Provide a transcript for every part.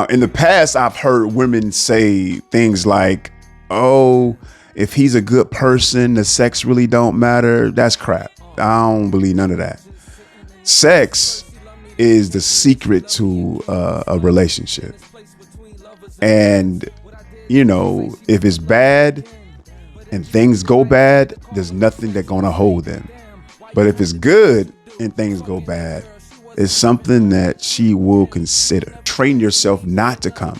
In the past, I've heard women say things like, "Oh, if he's a good person, the sex really don't matter." That's crap. I don't believe none of that. Sex is the secret to a relationship, and if it's bad and things go bad, there's nothing that's gonna hold them. But if it's good and things go bad, it's something that she will consider. Train yourself not to come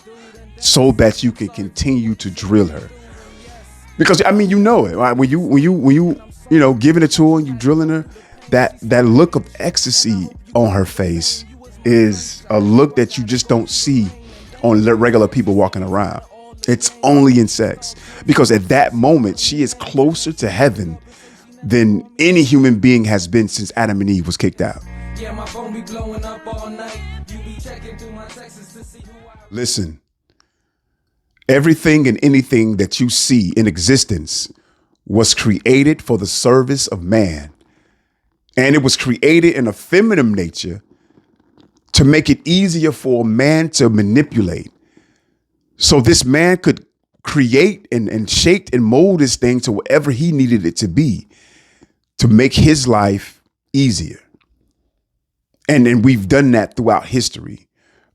so that you can continue to drill her. Because I mean, you know it, right? When you giving it to her and you drilling her, that look of ecstasy on her face is a look that you just don't see on regular people walking around. It's only in sex, because at that moment she is closer to heaven than any human being has been since Adam and Eve was kicked out. Yeah, my phone be blowing up all night. You be checking through my texts to see who I... Listen, everything and anything that you see in existence was created for the service of man. And it was created in a feminine nature to make it easier for a man to manipulate. So this man could create and shape and mold this thing to whatever he needed it to be, to make his life easier. And we've done that throughout history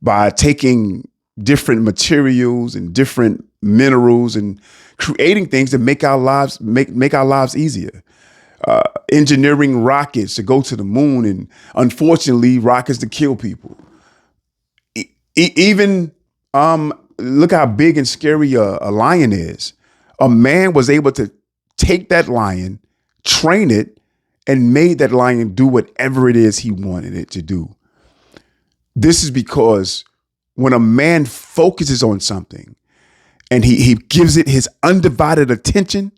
by taking different materials and different minerals and creating things that make our lives easier. Engineering rockets to go to the moon, and unfortunately rockets to kill people. Even look how big and scary a lion is. A man was able to take that lion, train it, and made that lion do whatever it is he wanted it to do. This is because when a man focuses on something and he gives it his undivided attention,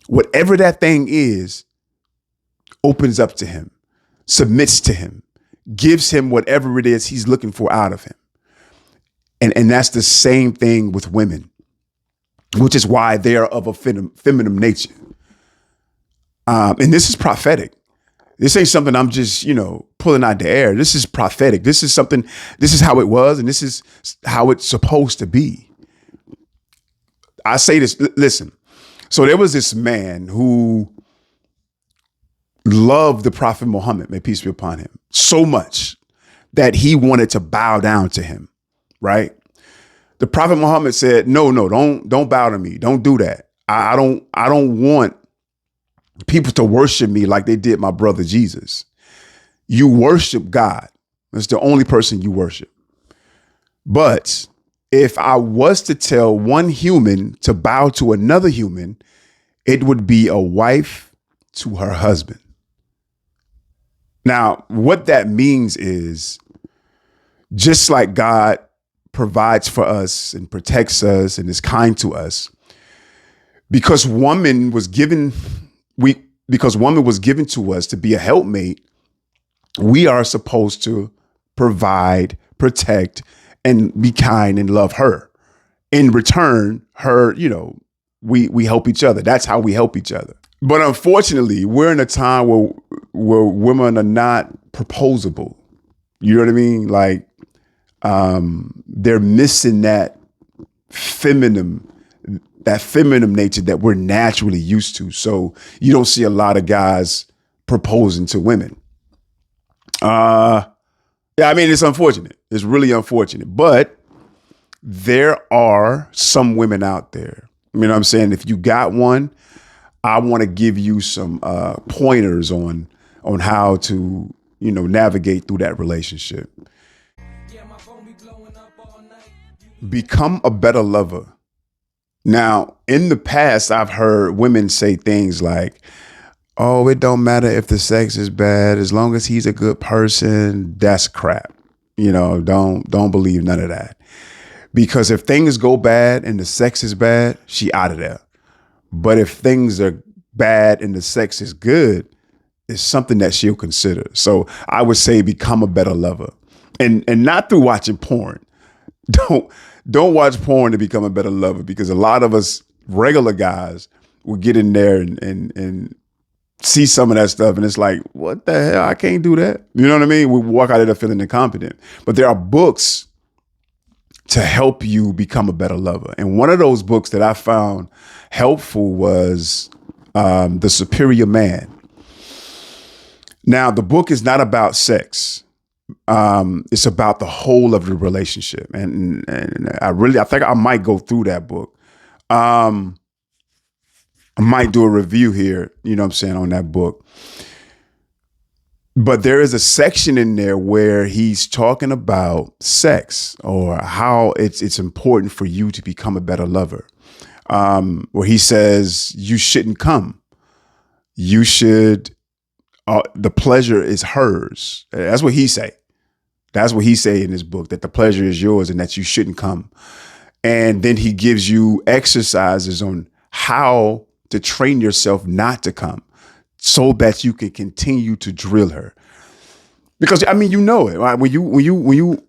whatever that thing is opens up to him, submits to him, gives him whatever it is he's looking for out of him. And that's the same thing with women, which is why they are of a feminine nature. And this is prophetic. This ain't something I'm just, pulling out the air. This is prophetic. This is how it was, and this is how it's supposed to be. I say this, listen. So there was this man who loved the Prophet Muhammad, may peace be upon him, so much that he wanted to bow down to him, right? The Prophet Muhammad said, no, don't bow to me. Don't do that. I don't want people to worship me like they did my brother Jesus. You worship God. That's the only person you worship. But if I was to tell one human to bow to another human, it would be a wife to her husband. Now, what that means is, just like God provides for us and protects us and is kind to us, because woman was given to us to be a helpmate, we are supposed to provide, protect, and be kind and love her. In return, we help each other. That's how we help each other. But unfortunately, we're in a time where women are not proposable. You know what I mean? Like, they're missing that feminine nature that we're naturally used to. So you don't see a lot of guys proposing to women. Yeah, I mean, it's unfortunate. It's really unfortunate. But there are some women out there. You know what I'm saying? If you got one, I want to give you some pointers on how to, navigate through that relationship. Become a better lover. Now, in the past, I've heard women say things like, "Oh, it don't matter if the sex is bad, as long as he's a good person." That's crap. Don't believe none of that. Because if things go bad and the sex is bad, she out of there. But if things are bad and the sex is good, it's something that she'll consider. So I would say become a better lover, and not through watching porn. Don't watch porn to become a better lover, because a lot of us regular guys will get in there and see some of that stuff, and it's like, what the hell? I can't do that. You know what I mean? We walk out of there feeling incompetent. But there are books to help you become a better lover. And one of those books that I found helpful was The Superior Man. Now, the book is not about sex. It's about the whole of the relationship. And I think I might go through that book. I might do a review here, you know what I'm saying, on that book. But there is a section in there where he's talking about sex or how it's important for you to become a better lover. Where he says you shouldn't come. You should, the pleasure is hers. That's what he say. That's what he say in his book, that the pleasure is yours and that you shouldn't come. And then he gives you exercises on how to train yourself not to come so that you can continue to drill her. Because I mean, you know it, right? When you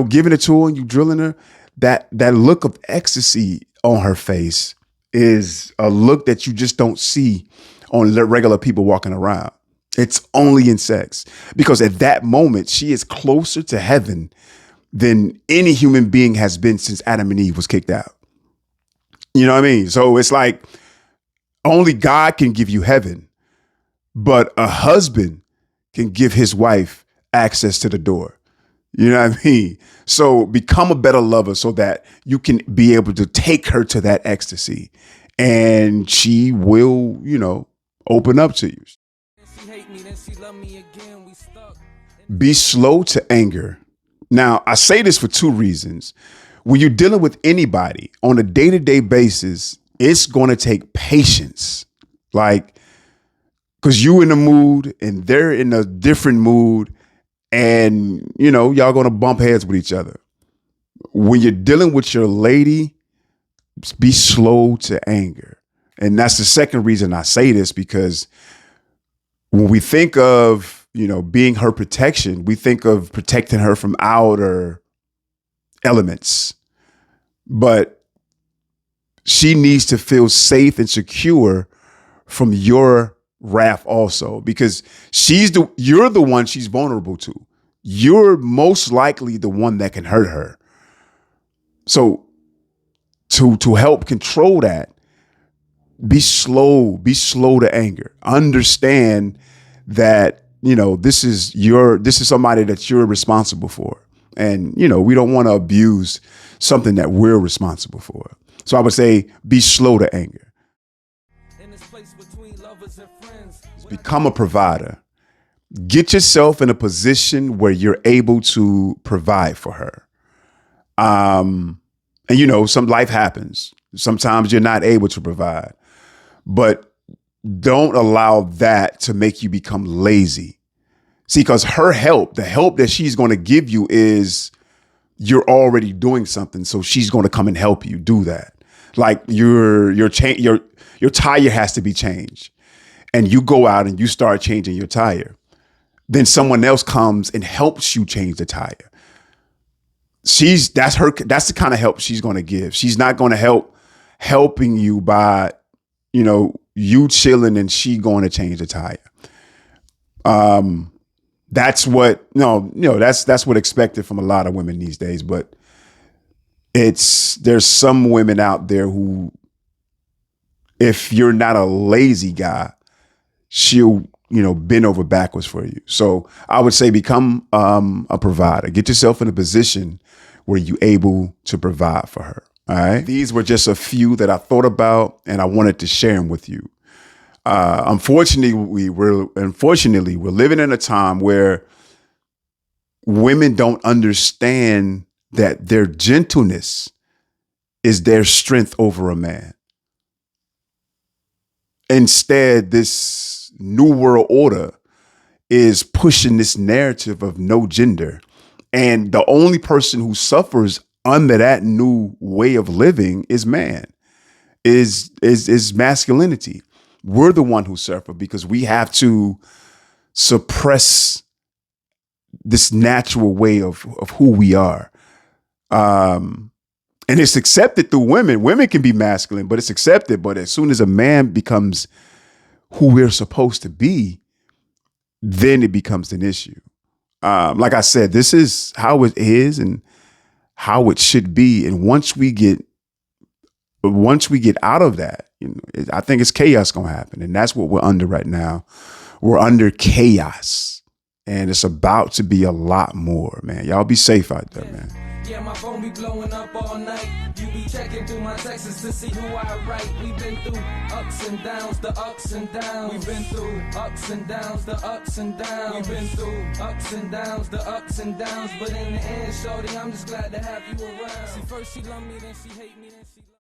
giving it to her and you drilling her, that look of ecstasy on her face is a look that you just don't see on regular people walking around. It's only in sex, because at that moment she is closer to heaven than any human being has been since Adam and Eve was kicked out. You know what I mean? So it's like only God can give you heaven, but a husband can give his wife access to the door. You know what I mean? So become a better lover so that you can be able to take her to that ecstasy, and she will, open up to you. Be slow to anger. Now, I say this for two reasons. When you're dealing with anybody on a day-to-day basis, it's going to take patience. Like, because you in the mood and they're in a different mood, and, y'all going to bump heads with each other. When you're dealing with your lady, be slow to anger. And that's the second reason I say this, because when we think of, being her protection, we think of protecting her from outer elements. But she needs to feel safe and secure from your wrath also, because you're the one she's vulnerable to. You're most likely the one that can hurt her. So to help control that, be slow to anger. Understand that, this is somebody that you're responsible for. And, we don't want to abuse something that we're responsible for. So I would say be slow to anger. Become a provider. Get yourself in a position where you're able to provide for her. And some life happens. Sometimes you're not able to provide, but don't allow that to make you become lazy. See, because the help that she's going to give you is you're already doing something. So she's going to come and help you do that. Like your tire has to be changed, and you go out and you start changing your tire. Then someone else comes and helps you change the tire. That's the kind of help she's going to give. She's not going to helping you by, you chilling and she going to change the tire. That's what that's what expected from a lot of women these days. But there's some women out there who, if you're not a lazy guy, she'll bend over backwards for you. So I would say become a provider. Get yourself in a position where you're able to provide for her. All right. These were just a few that I thought about, and I wanted to share them with you. Unfortunately, we're living in a time where women don't understand that their gentleness is their strength over a man. Instead, this new world order is pushing this narrative of no gender. And the only person who suffers under that new way of living is man, is masculinity. We're the one who suffer because we have to suppress this natural way of who we are. And it's accepted through women. Women can be masculine, but it's accepted. But as soon as a man becomes who we're supposed to be, then it becomes an issue. Like I said, this is how it is and how it should be. And once we get out of that, I think it's chaos gonna happen, and that's what we're under right now. We're under chaos, and it's about to be a lot more, man. Y'all be safe out there, man. Yeah, my phone be blowing up all night. You be checking through my texts to see who I write. We've been through ups and downs, the ups and downs. We've been through ups and downs, the ups and downs. We've been through ups and downs, the ups and downs. But in the end, shorty, I'm just glad to have you around. See, first she loved me, then she hate me, then she